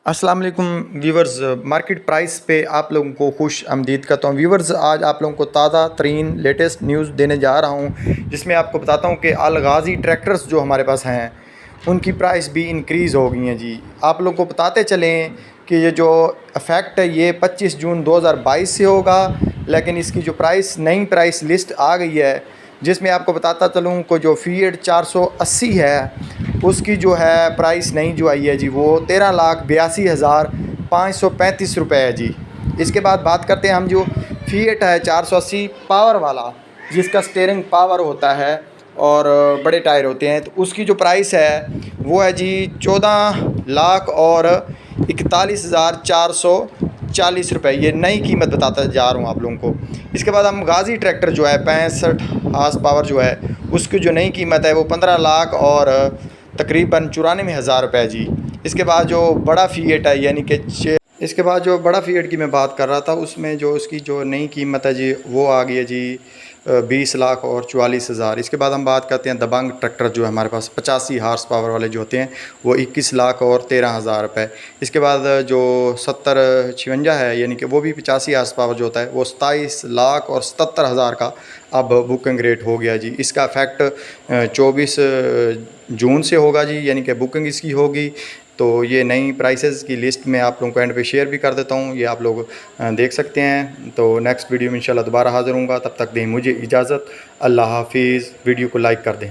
अस्सलाम वालेकुम viewers. Market price पे आप लोगों को खुश आमदीद करता हूँ। व्यूवर्स, आज आप लोगों को ताज़ा तरीन लेटेस्ट न्यूज़ देने जा रहा हूँ, जिसमें आपको बताता हूँ कि अल गाज़ी ट्रैक्टर्स जो हमारे पास हैं उनकी प्राइस भी इंक्रीज़ हो गई हैं जी। आप लोगों को बताते चलें कि ये जो इफ़ेक्ट है ये 25 जून 2022 से होगा, लेकिन इसकी जो नई प्राइस लिस्ट आ गई है, जिसमें आपको बताता चलूँ कि जो फ़िएट 480 है उसकी जो है प्राइस नई जो आई है जी, वो 13,82,535 रुपये है जी। इसके बाद बात करते हैं हम जो फ़िएट है 480 पावर वाला, जिसका स्टीयरिंग पावर होता है और बड़े टायर होते हैं, तो उसकी जो प्राइस है वो है जी 14,41,440 रुपये। ये नई कीमत बताता जा रहा हूँ आप लोगों को। इसके बाद हम गाज़ी ट्रैक्टर जो है 65 हार्स पावर जो है उसकी जो नई कीमत है वो 15 लाख और तकरीबन 94,000 रुपये जी। इसके बाद जो बड़ा फ़िएट है यानी कि इसके बाद जो बड़ा फ़िएट की मैं बात कर रहा था, उसमें जो उसकी जो नई कीमत है जी वो आ गई है जी 20 लाख और 44,000। इसके बाद हम बात करते हैं दबंग ट्रैक्टर जो है हमारे पास 85 हार्स पावर वाले जो होते हैं वो 21 लाख और 13,000 रुपये। इसके बाद जो 7056 है यानी कि वो भी 85 हार्स पावर जो होता है वो 27 लाख और 77,000 का अब बुकिंग रेट हो गया जी। इसका इफ़ेक्ट 24 जून से होगा जी, यानी कि बुकिंग इसकी होगी। तो ये नई प्राइसेस की लिस्ट में आप लोगों को एंड पे शेयर भी कर देता हूँ, ये आप लोग देख सकते हैं। तो नेक्स्ट वीडियो में इंशाल्लाह दोबारा हाज़िर होऊंगा, तब तक दें मुझे इजाज़त। अल्लाह हाफिज़। वीडियो को लाइक कर दें।